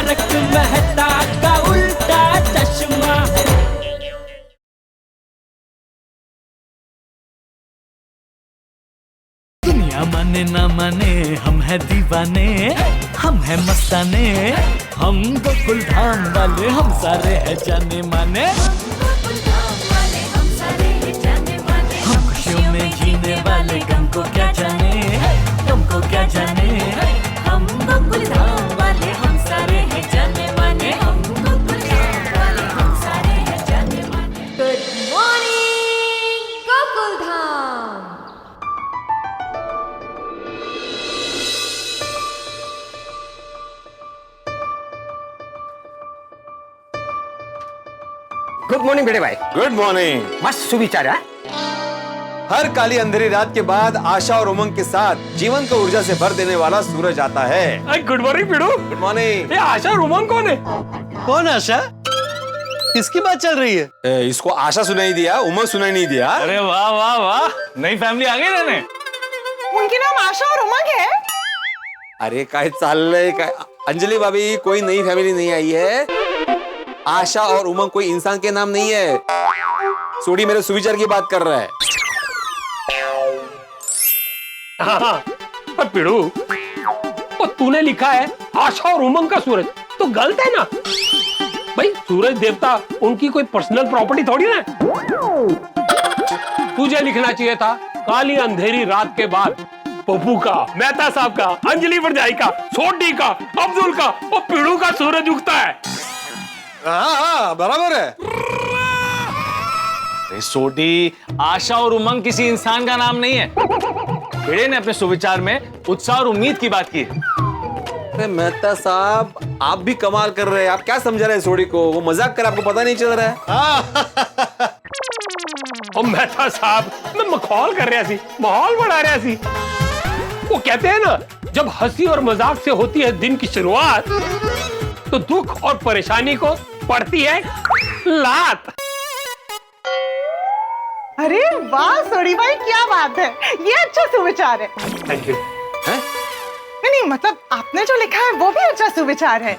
तारक मेहता का उल्टा चश्मा। दुनिया माने ना माने हम है दीवाने, हम है मस्ताने, हम गोकुल धाम वाले, हम सारे हैं जाने माने। हम खुशियों में जीने वाले, गम को क्या जाने, गम को क्या जाने। हम गोकुल धाम वाले, हम सारे हैं जाने माने, हम गोकुल धाम वाले, हम सारे हैं जाने माने। Good morning Gokul Dham. Good morning बेटे भाई। Good morning. मस्त सुविचार है। हर काली अंधेरी रात के बाद आशा और उमंग के साथ जीवन को ऊर्जा से भर देने वाला सूरज आता है। Good morning Pidu. Good morning. ये आशा और उमंग कौन है? कौन आशा? किसकी बात चल रही है? इसको आशा सुनाई दिया, उमंग सुनाई नहीं दिया। अरे वाह वाह वाह, नई फैमिली आ गई रहने। उनके नाम आशा और उमंग है। अरे काय चाललंय काय? अंजलि भाभी, कोई नई फैमिली नहीं आई है। आशा और उमंग कोई इंसान के नाम नहीं है। सोडी मेरे सुविचार की बात कर रहा है। हाँ, पिड़ू, तो तूने लिखा है आशा और उमंग का सूरज, तो गलत है ना भाई। सूरज देवता उनकी कोई पर्सनल प्रॉपर्टी थोड़ी ना। तुझे लिखना चाहिए था काली अंधेरी रात के बाद पप्पू का, मेहता साहब का, अंजलि भरजाई का, सोडी का, अब्दुल का और पिड़ू का सूरज उगता है। हाँ बराबर है। अरे सोडी, आशा और उमंग किसी इंसान का नाम नहीं है। भिड़े ने अपने सुविचार में उत्साह और उम्मीद की बात की है। अरे मेहता साहब, आप भी कमाल कर रहे हैं। आप क्या समझा रहे हैं सोडी को? वो मजाक कर, आपको पता नहीं चल रहा है। और मेहता साहब, मैं मखौल कर रहा सी, माहौल बढ़ा रहा सी। वो कहते हैं ना, जब हंसी और मजाक से होती है दिन की शुरुआत, तो दुख और परेशानी को पड़ती है लात। अरे वाह सोडी भाई, क्या बात है। ये अच्छा सुविचार है। Thank you. नहीं मतलब आपने जो लिखा है वो भी अच्छा सुविचार है।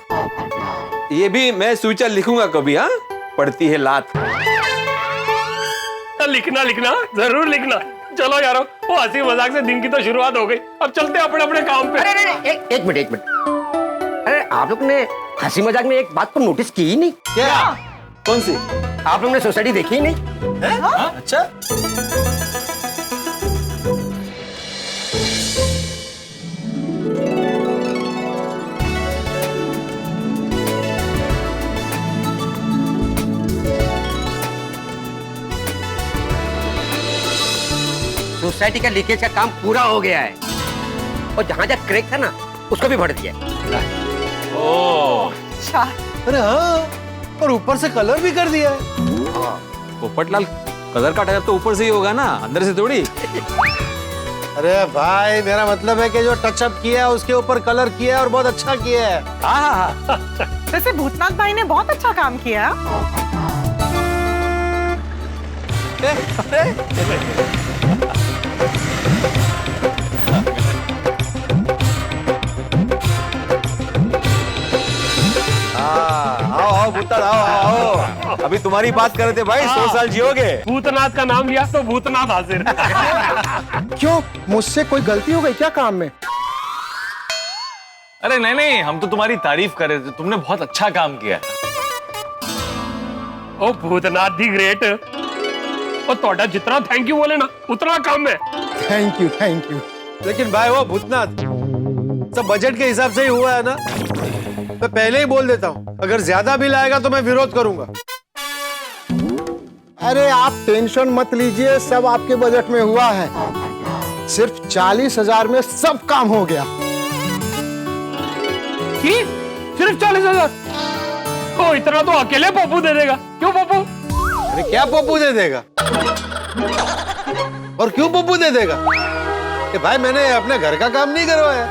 ये भी मैं सुविचार लिखूंगा कभी। हाँ, पड़ती है लात। लिखना लिखना, जरूर लिखना। चलो यारो, वो हंसी मजाक से दिन की तो शुरुआत हो गई, अब चलते हैं अपने अपने काम पे। अरे एक मिनट। अरे आप लोग ने हंसी मजाक में एक बात को नोटिस की ही नहीं? क्या? कौन सी? आप लोग ने सोसाइटी देखी ही नहीं? अच्छा। सोसाइटी का लीकेज का काम पूरा हो गया है और जहां जहां क्रैक था ना, उसको भी भर दिया। अच्छा। अरे हाँ, और ऊपर से कलर भी कर दिया है। पोपटलाल, कलर का टाइप तो ऊपर से ही होगा ना, अंदर से थोड़ी। अरे भाई, मेरा मतलब है कि जो टचअप किया है उसके ऊपर कलर किया है और बहुत अच्छा किया है। हाँ। वैसे भूतनाथ भाई ने बहुत अच्छा काम किया। आओ भूतनाथ, आओ। अभी तुम्हारी बात कर रहे थे भाई। 100 साल जियोगे। भूतनाथ का नाम लिया तो भूतनाथ हाजिर। क्यों, मुझसे कोई गलती हो गई क्या काम में? अरे नहीं, हम तो तुम्हारी तारीफ कर रहे थे, तुमने बहुत अच्छा काम किया। ओ भूतनाथ दी ग्रेट। और तोड़ा जितना थैंक यू बोले ना, उतना कम है। Thank you. लेकिन भाई वो भूतनाथ, सब बजट के हिसाब से ही हुआ है ना। मैं पहले ही बोल देता हूँ, अगर ज्यादा बिल आएगा तो मैं विरोध करूंगा। अरे आप टेंशन मत लीजिए, सब आपके बजट में हुआ है। सिर्फ 40,000 में सब काम हो गया। सिर्फ 40,000? ओ इतना तो अकेले पप्पू दे देगा। क्यों पप्पू? अरे क्या पप्पू दे देगा? और क्यों पप्पू दे देगा? कि भाई मैंने अपने घर का काम नहीं करवाया,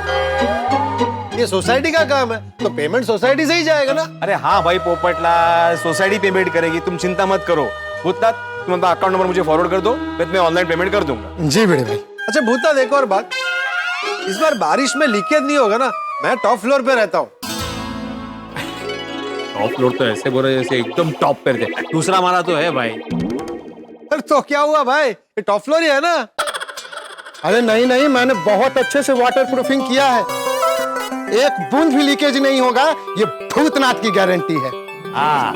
ये सोसाइटी का काम है, तो पेमेंट सोसाइटी से ही जाएगा ना। अरे हाँ भाई पोपटलाल, सोसाइटी पेमेंट करेगी, तुम चिंता मत करो। भूतनाथ, तुम अपना अकाउंट नंबर मुझे फॉरवर्ड कर दो, मैं ऑनलाइन पेमेंट कर दूंगा। जी बड़े भाई। अच्छा भूतनाथ, एक और बात, इस बार बारिश में लीकेज नहीं होगा ना? मैं टॉप फ्लोर पे रहता हूँ। टॉप फ्लोर तो ऐसे बोल रहे जैसे एकदम टॉप पे थे। दूसरा हमारा तो है भाई। अरे तो क्या हुआ भाई, ये टॉप फ्लोर ही है ना। अरे नहीं नहीं, मैंने बहुत अच्छे से वाटर प्रूफिंग किया है, एक बूंद भी लीकेज नहीं होगा, ये भूतनाथ की गारंटी है। हाँ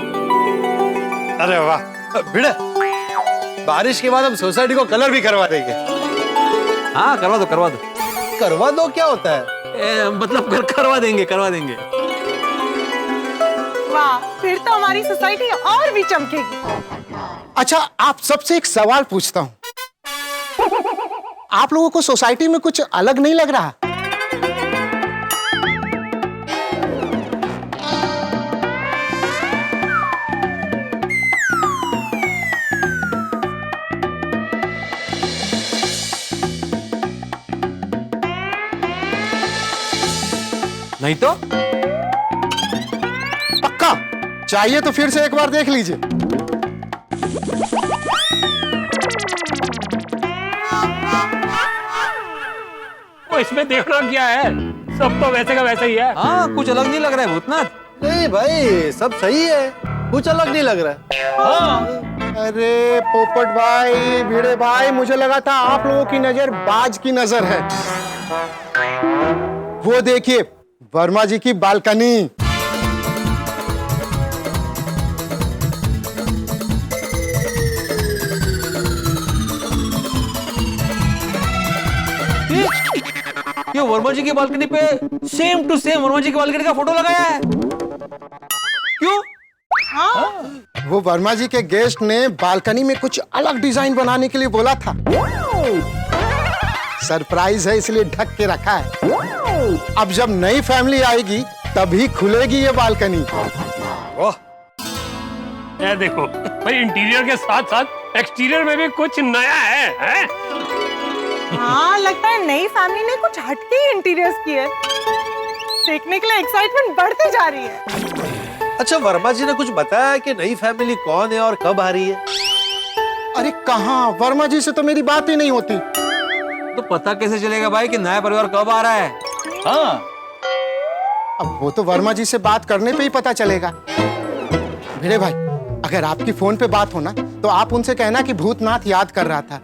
अरे वाह भिड़े, बारिश के बाद हम सोसाइटी को कलर भी करवा देंगे। हाँ करवा दो करवा दो। करवा दो क्या होता है? मतलब करवा देंगे करवा देंगे। वाह, फिर तो हमारी सोसाइटी और भी चमकेगी। अच्छा, आप सबसे एक सवाल पूछता हूँ, आप लोगों को सोसाइटी में कुछ अलग नहीं लग रहा? नहीं तो पक्का? चाहिए तो फिर से एक बार देख लीजिए। वो इसमें देखना क्या है, सब तो वैसे का वैसा ही है। हाँ कुछ अलग नहीं लग रहा है भूतनाथ। नहीं भाई, सब सही है, कुछ अलग नहीं लग रहा है। हाँ अरे पोपट भाई, भिड़े भाई, मुझे लगा था आप लोगों की नजर बाज की नजर है। वो देखिए वर्मा जी की बालकनी। ये वर्मा जी की बालकनी पे सेम टू सेम वर्मा जी की बालकनी का फोटो लगाया है। क्यों? वो वर्मा जी के गेस्ट ने बालकनी में कुछ अलग डिजाइन बनाने के लिए बोला था। सरप्राइज है इसलिए ढक के रखा है। अब जब नई फैमिली आएगी तभी खुलेगी ये बालकनी। वाह, ये देखो भाई, इंटीरियर के साथ साथ एक्सटीरियर में भी कुछ नया है? हाँ, लगता है नई फैमिली ने कुछ हटके ही इंटीरियर्स किए। देखने के लिए एक्साइटमेंट बढ़ती जा रही है। अच्छा, वर्मा जी ने कुछ बताया कि नई फैमिली कौन है और कब आ रही है? अरे कहाँ, वर्मा जी से तो मेरी बात ही नहीं होती। तो पता कैसे चलेगा भाई कि नया परिवार कब आ रहा है? हाँ अब वो तो वर्मा जी से बात करने पे ही पता चलेगा। भिड़े भाई, अगर आपकी फोन पे बात हो ना तो आप उनसे कहना कि भूतनाथ याद कर रहा था,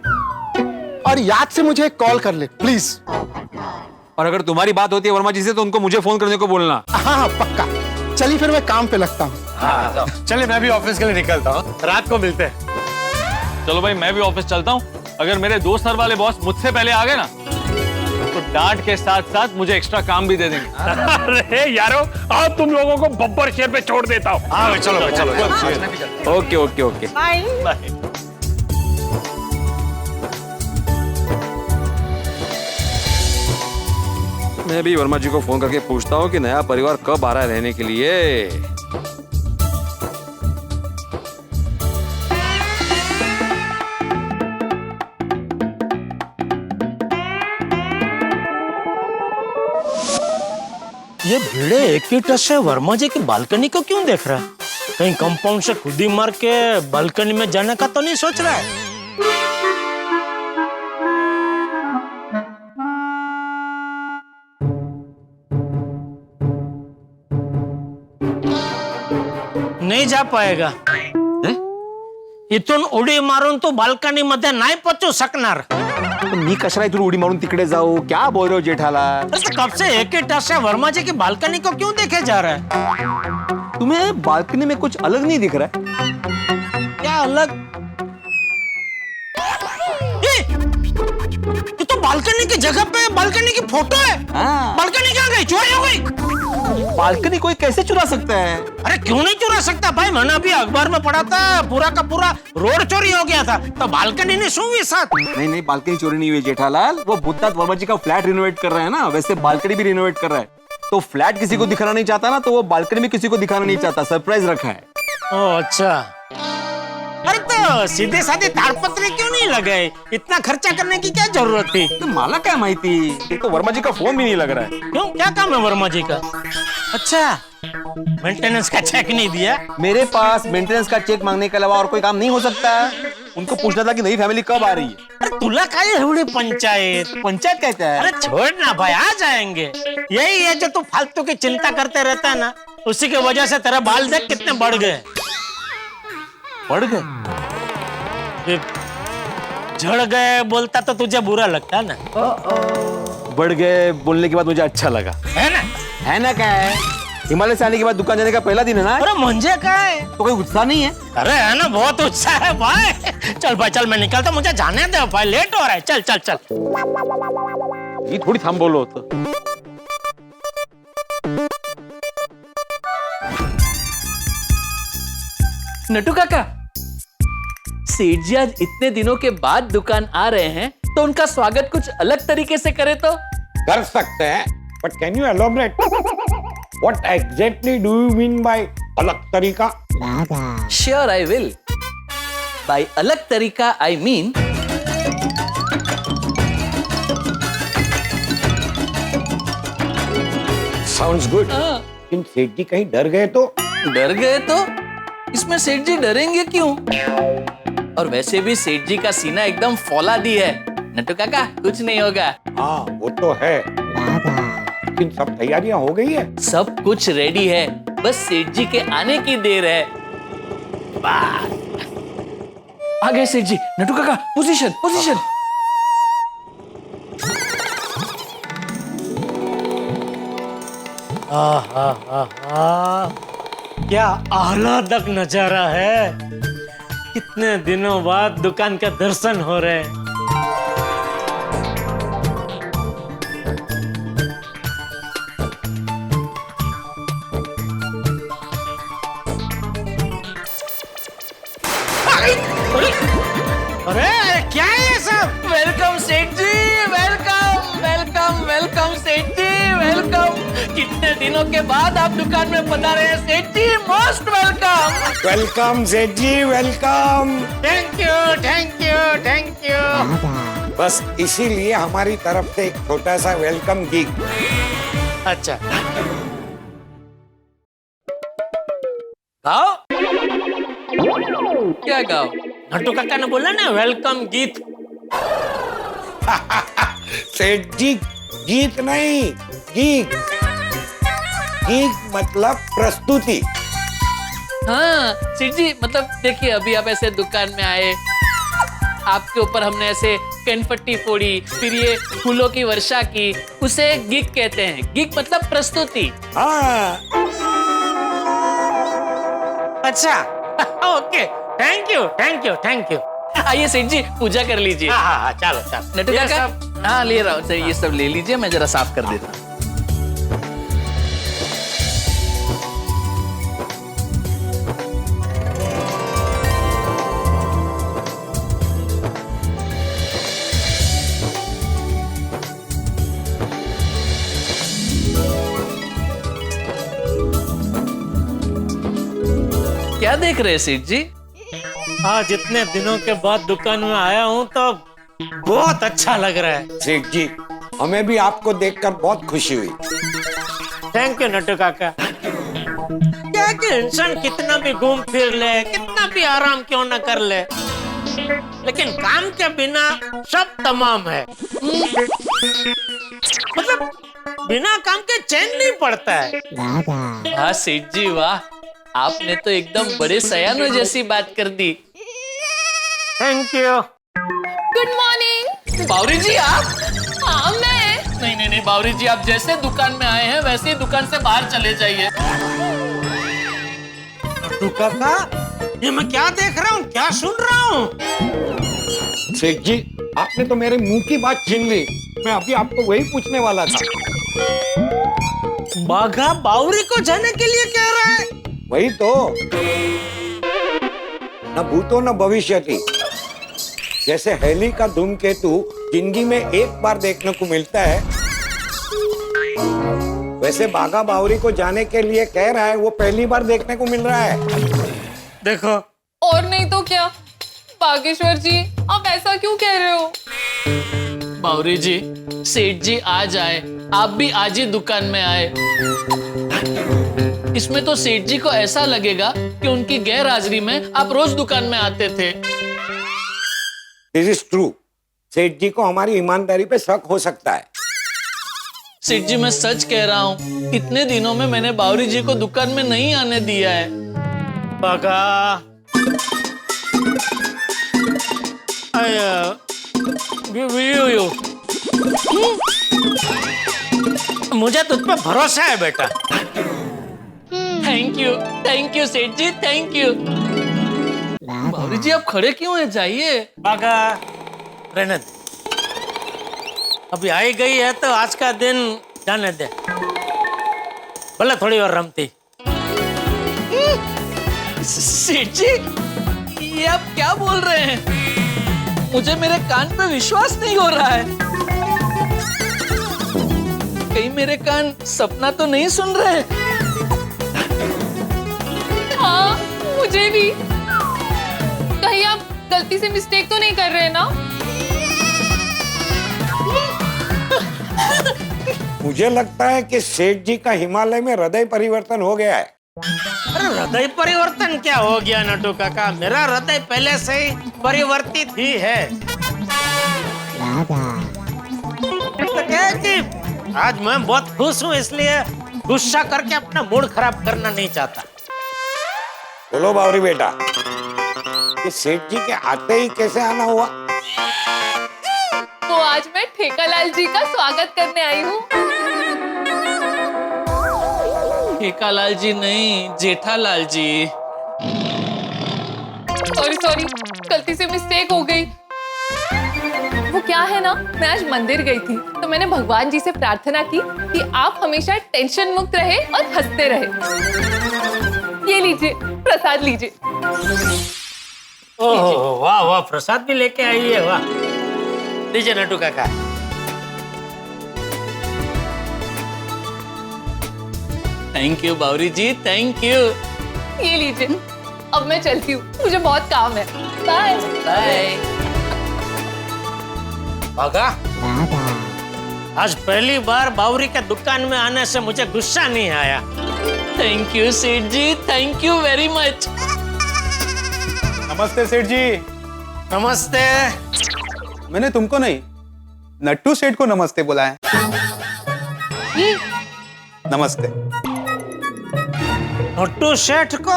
और याद से मुझे एक कॉल कर ले प्लीज। और अगर तुम्हारी बात होती है वर्मा जी से तो उनको मुझे फोन करने को बोलना। हाँ पक्का। चलिए फिर मैं काम पे लगता हूँ। हाँ, चलिए मैं भी ऑफिस के लिए निकलता हूँ, रात को मिलते हैं। चलो भाई, मैं भी ऑफिस चलता हूँ। अगर मेरे दो सर वाले बॉस मुझसे पहले आ गए ना तो डांट के साथ साथ मुझे एक्स्ट्रा काम भी दे देंगे। अरे यारो, आओ तुम लोगों को बब्बर शेर पे छोड़ देता हूँ। हाँ भाई, चलो चलो। Okay okay okay bye. Bye. मैं भी वर्मा जी को फोन करके पूछता हूँ कि नया परिवार कब आ रहा है रहने के लिए। ये भिड़े एक ही टच से वर्मा जी की बालकनी को क्यों देख रहा है? कहीं कंपाउंड से खुद ही मार के बालकनी में जाने का तो नहीं सोच रहा है? नहीं जा पाएगा। इथून उडी मारून तो बाल्कनी मध्ये नाही पोहोचू शकणार। मी कशाला इथून उडी मारून तिकडे जाऊ? क्या बोल रहे हो जेठालाल? कब से एक ही टच से वर्मा जी की बालकनी को क्यों देखे जा रहा है? तुम्हें बालकनी में कुछ अलग नहीं दिख रहा है? क्या अलग? ये तो बालकनी की जगह पे बालकनी की फोटो है। बालकनी कहाँ गई? चोरी हो गई? बालकनी कोई कैसे चुरा सकता है? अरे क्यों नहीं चुरा सकता भाई? मैंने अभी अखबार में पढ़ा था पूरा का पूरा रोड चोरी हो गया था, तो बालकनी ने शू साथ। नहीं नहीं, बालकनी चोरी नहीं हुई जेठालाल। वो भूतनाथ वर्मा जी का फ्लैट रिनोवेट कर रहे हैं ना, वैसे बालकनी भी रिनोवेट कर रहा है। तो फ्लैट किसी को दिखाना नहीं चाहता ना, तो वो बालकनी में किसी को दिखाना नहीं चाहता, सरप्राइज रखा है। ओह अच्छा। अरे तो सीधे साधे ताड़पत्री क्यों नहीं लगाए? इतना खर्चा करने की क्या जरूरत थी? तो माला क्या माहिती, ये तो वर्मा जी का फोन भी नहीं लग रहा है। क्यों, क्या काम है वर्मा जी का? अच्छा, मेंटेनेंस का चेक नहीं दिया? मेरे पास मेंटेनेंस का चेक मांगने के अलावा और कोई काम नहीं हो सकता। उनको पूछना था कि नई फैमिली कब आ रही है। अरे तुला काय एवढी पंचायत? पंचायत कहता है? अरे छोड़ ना भाई, आ जाएंगे। यही है जो तू फालतू की चिंता करते रहता है ना, उसी की वजह से तेरे बाल देख कितने बढ़ गए। बढ़ गए? ये झड़ गए बोलता तो तुझे बुरा लगता है ना? बढ़ गए बोलने के बाद मुझे अच्छा लगा। है ना? है ना? क्या है? हिमालय से आने के बाद दुकान जाने का पहला दिन है ना? अरे मुझे क्या है? तो कोई उत्साह नहीं है? अरे है ना, बहुत उत्साह है भाई। चल भाई चल, मैं निकलता, मुझे जाने दे भाई, लेट हो रहा है। चल चल चल। ये थोड़ी थाम बोलो तो। नटू काका, सेठ जी आज इतने दिनों के बाद दुकान आ रहे हैं, तो उनका स्वागत कुछ अलग तरीके से करे तो? कर सकते हैं, but can you elaborate? What exactly do you mean by अलग तरीका? Sure, I will. By अलग तरीका, I mean Sounds good. इन सेठ जी कहीं डर गए तो? डर गए तो? इसमें सेठ जी डरेंगे क्यों? और वैसे भी सेठ जी का सीना एकदम फौलादी है। नटू काका, कुछ नहीं होगा। हाँ, वो तो है। लेकिन सब तैयारियां हो गई है? सब कुछ रेडी है, बस सेठ जी के आने की देर है। आ गए सेठ जी। नटू काका, पोजीशन पोजीशन। क्या आह्लादक नजारा है। कितने दिनों बाद दुकान का दर्शन हो रहे हैं। अरे क्या है ये सब? वेलकम सेठ जी, वेलकम वेलकम वेलकम सेठ जी, वेलकम। कितने दिनों के बाद आप दुकान में पधारे हैं सेठ जी, मोस्ट वेलकम। वेलकम सेठ जी, welcome. Thank you thank you thank you. बस इसीलिए हमारी तरफ से एक छोटा सा वेलकम गिग। अच्छा, गाओ। क्या गाओ? नट्टू काका ने बोला ना वेलकम गीत। सेठ जी, गीत नहीं, गीग। गीग मतलब प्रस्तुति। हाँ सेठ जी, मतलब देखिए, अभी आप ऐसे दुकान में आए, आपके ऊपर हमने ऐसे कनपट्टी फोड़ी, फिर ये फूलों की वर्षा की, उसे गिग कहते हैं। गिग मतलब प्रस्तुति। हाँ। अच्छा, okay, thank you thank you thank you. आइए सेठ जी, पूजा कर लीजिए। हाँ, चलो चलो। नटू काका, हाँ ले रहा हूँ। ये सब ले लीजिए, मैं जरा साफ कर देता हूँ। क्या देख रहे हैं सेठ जी? आज इतने दिनों के बाद दुकान में आया हूँ तो बहुत अच्छा लग रहा है। सेठ जी, हमें भी आपको देखकर बहुत खुशी हुई। थैंक यू नट्टू काका। क्या कि इंसान कितना भी घूम फिर ले, कितना भी आराम क्यों न कर ले, लेकिन काम के बिना सब तमाम है। मतलब बिना काम के चैन नहीं पड़ता है। हाँ सेठ जी, वाह, आपने तो एकदम बड़े सयानों जैसी बात कर दी। Thank you. Good morning. Bawri ji आप? हाँ मैं। नहीं नहीं नहीं बावरी जी, आप जैसे दुकान में आए हैं वैसे ही दुकान से बाहर चले जाइए। नट्टू काका, ये मैं क्या देख रहा हूँ, क्या सुन रहा हूँ? सेठ जी, आपने तो मेरे मुंह की बात छीन ली। मैं अभी आपको वही पूछने वाला था। बाघा बावरी को जाने के लिए कह रहा है? वही तो, न भूतो न भविष्यति। जैसे हेली का धूमकेतु जिंदगी में एक बार देखने को मिलता है, वैसे बाघा बावरी को जाने के लिए कह रहा है, वो पहली बार देखने को मिल रहा है। देखो। और नहीं तो क्या बागेश्वर जी, आप ऐसा क्यों कह रहे हो? बावरी जी, सेठ जी आज आए, आप भी आज ही दुकान में आए। इसमें तो सेठ जी को ऐसा लगेगा कि उनकी गैर हाजिरी में आप रोज दुकान में आते थे। This is true. सेठ जी को हमारी ईमानदारी पे शक हो सकता है। सेठ जी मैं सच कह रहा हूँ, इतने दिनों में मैंने बावरी जी को दुकान में नहीं आने दिया है। बागा मुझे तुझ पे भरोसा है बेटा। थैंक यू सेठ जी, थैंक यू। बावरी जी आप खड़े क्यों हैं, जाइए। बागा रहने दे, अभी आई गई है तो आज का दिन जाने दे, भले थोड़ी और रमती। सेठ जी ये आप क्या बोल रहे हैं? मुझे मेरे कान पे विश्वास नहीं हो रहा है। कहीं मेरे कान सपना तो नहीं सुन रहे? हाँ मुझे भी। कहीं आप गलती से मिस्टेक तो नहीं कर रहे ना? मुझे लगता है कि सेठ जी का हिमालय में हृदय परिवर्तन हो गया है। अरे हृदय परिवर्तन क्या हो गया नटू काका, मेरा हृदय पहले से ही परिवर्तित ही है। तो क्या है कि आज मैं बहुत खुश हूँ, इसलिए गुस्सा करके अपना मूड खराब करना नहीं चाहता। बोलो बावरी बेटा, कि सेठ जी के आते ही कैसे आना हुआ? तो आज मैं ठेकालाल जी का स्वागत करने आई हूँ। ठेकालाल जी नहीं, जेठालाल जी। सॉरी गलती से मिस्टेक हो गई। वो क्या है ना, मैं आज मंदिर गई थी तो मैंने भगवान जी से प्रार्थना की कि आप हमेशा टेंशन मुक्त रहे और हंसते रहे। ये लीजिए प्रसाद लीजिए। ओह वाह वाह, प्रसाद भी लेके आई है, वाह। लीजिए Natu Kaka. Thank you Bawri ji, thank you. ये लीजिए, अब मैं चलती हूँ, मुझे बहुत काम है। Bye bye. बागा आज पहली बार बावरी के दुकान में आने से मुझे गुस्सा नहीं आया। थैंक यू सेठ जी, थैंक यू वेरी मच। नमस्ते सेठ जी। नमस्ते। मैंने तुमको नहीं, नट्टू सेठ को नमस्ते बोला है। नमस्ते। नट्टू सेठ को?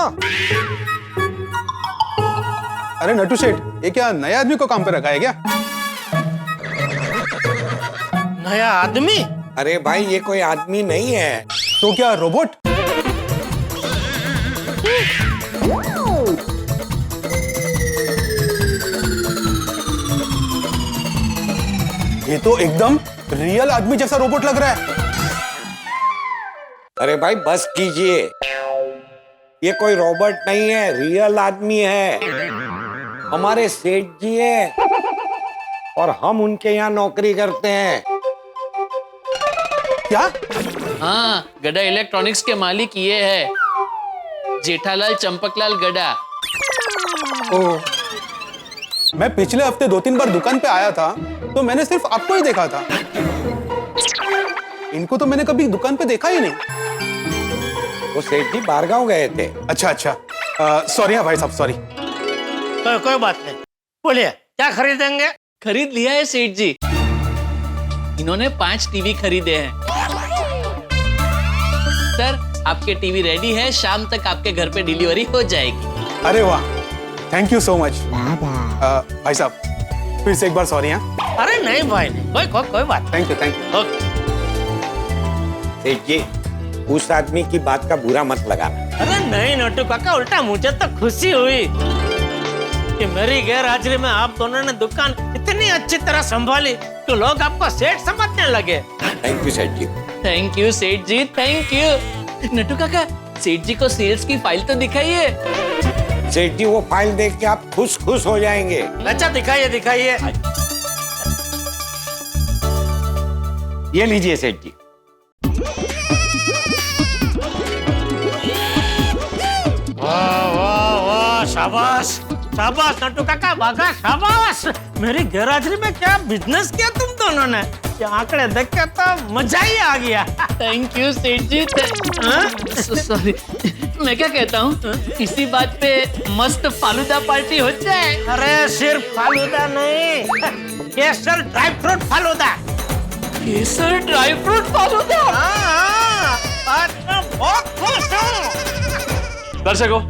अरे नट्टू सेठ, ये क्या नए आदमी को काम पे रखा है क्या? नया आदमी? अरे भाई ये कोई आदमी नहीं है। तो क्या रोबोट? ये तो एकदम रियल आदमी जैसा रोबोट लग रहा है। अरे भाई बस कीजिए, ये कोई रोबोट नहीं है, रियल आदमी है। हमारे सेठ जी हैं और हम उनके यहाँ नौकरी करते हैं। क्या? हाँ, गड़ा इलेक्ट्रॉनिक्स के मालिक ये है, जेठालाल चंपकलाल गड़ा। ओह, मैं पिछले हफ्ते 2-3 बार दुकान पे आया था तो मैंने सिर्फ आपको ही देखा था। इनको तो मैंने कभी दुकान पे देखा ही नहीं। वो सेठ जी बाहरगांव गए थे। अच्छा सॉरी हाँ भाई साहब, सॉरी। कोई बात नहीं, बोलिए क्या खरीदेंगे? खरीद लिया है सेठ जी, इन्होंने 5 टीवी खरीदे हैं। सर आपके टीवी रेडी है, शाम तक आपके घर पे डिलीवरी हो जाएगी। अरे वाह, थैंक यू सो मच। भाई साहब फिर से एक बार सॉरी। हाँ अरे नहीं भाई नहीं, कोई बात। Thank you. सेठ जी उस आदमी की बात का बुरा मत लगाना। अरे नहीं नट्टू काका, उल्टा मुझे तो खुशी हुई कि मेरी गैर हाजिरी में आप दोनों ने दुकान इतनी अच्छी तरह संभाली तो लोग आपको सेठ समझने लगे। थैंक यू सेठ जी। थैंक यू सेठ जी, थैंक यू। नट्टू काका, सेठ जी को सेल्स की फाइल तो दिखाइए। सेठ जी वो फाइल देख के आप खुश हो जाएंगे। अच्छा दिखाइए। ये लीजिए सेठ जी। वाह, शाबाश नट्टू काका, बागा शाबाश। मेरी गैराजरी में क्या बिजनेस किया तुम दोनों ने, ये आंकड़े देख के तो मजा ही आ गया। थैंक यू सेठ जी। सॉरी, मैं क्या कहता हूँ, इसी बात पे मस्त फालूदा पार्टी हो जाए। अरे सिर्फ फालूदा नहीं, केसर ड्राई फ्रूट फालूदा। केसर ड्राई फ्रूट फालूदा। आज मैं बहुत खुश हूँ। दर्शकों,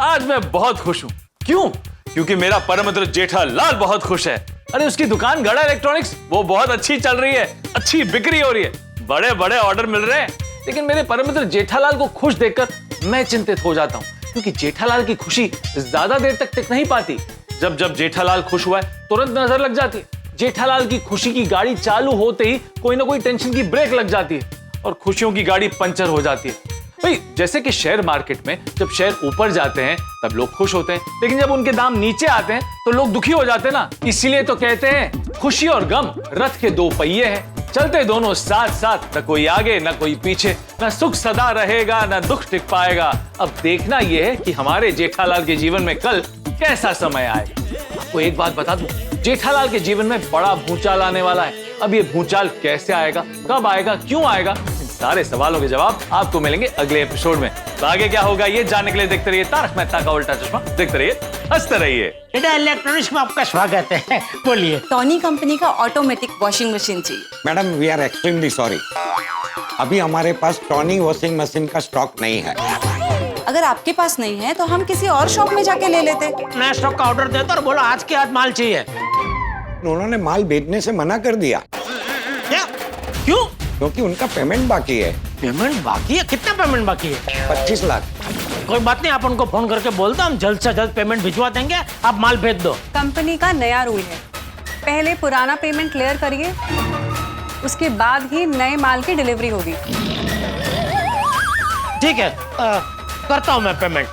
आज मैं बहुत खुश हूँ। क्यों? क्योंकि मेरा परम मित्र जेठालाल बहुत खुश है। अरे उसकी दुकान गड़ा इलेक्ट्रॉनिक्स वो बहुत अच्छी चल रही है, अच्छी बिक्री हो रही है, बड़े बड़े ऑर्डर मिल रहे हैं। लेकिन मेरे परम मित्र जेठालाल को खुश देखकर मैं चिंतित हो जाता हूँ, क्योंकि जेठालाल की खुशी ज्यादा देर तक टिक नहीं पाती। जब जब जेठालाल खुश हुआ है तुरंत नजर लग जाती है। जेठालाल की खुशी की गाड़ी चालू होते ही कोई ना कोई टेंशन की ब्रेक लग जाती है और खुशियों की गाड़ी पंचर हो जाती है। भाई जैसे कि शेयर मार्केट में जब शेयर ऊपर जाते हैं तब लोग खुश होते हैं, लेकिन जब उनके दाम नीचे आते हैं तो लोग दुखी हो जाते हैं ना। इसीलिए तो कहते हैं खुशी और गम रथ के दो पहिए हैं, चलते दोनों साथ साथ, न कोई आगे न कोई पीछे, न सुख सदा रहेगा न दुख टिक पाएगा। अब देखना यह है कि हमारे जेठालाल के जीवन में कल कैसा समय आए। आपको एक बात बता दूं, जेठालाल के जीवन में बड़ा भूचाल आने वाला है। अब ये भूचाल कैसे आएगा, कब आएगा, क्यों आएगा, इन सारे सवालों के जवाब आपको मिलेंगे अगले एपिसोड में। तो आगे क्या होगा ये जानने के लिए देखते रहिए तारक मेहता का उल्टा चश्मा, देखते रहिए, हंसते रहिए। बेटा इलेक्ट्रॉनिक्स में आपका स्वागत है, बोलिए। टॉनी कंपनी का ऑटोमेटिक वॉशिंग मशीन चाहिए। Madam we are extremely sorry, अभी हमारे पास टॉनी वॉशिंग मशीन का स्टॉक नहीं है। अगर आपके पास नहीं है तो हम किसी और शॉप में जाके ले लेते। नया स्टॉक का ऑर्डर देता और बोला आज के आज माल चाहिए। उन्होंने माल भेजने से मना कर दिया। क्या? क्यों? क्योंकि उनका पेमेंट बाकी है। पेमेंट बाकी है? कितना पेमेंट बाकी है? 25 लाख। कोई बात नहीं, आप उनको फोन करके बोल दो, हम जल्द से जल्द पेमेंट भिजवा देंगे, आप माल भेज दो। कंपनी का नया रूल है, पहले पुराना पेमेंट क्लियर करिए, उसके बाद ही नए माल की डिलीवरी होगी। ठीक है, करता हूँ मैं पेमेंट।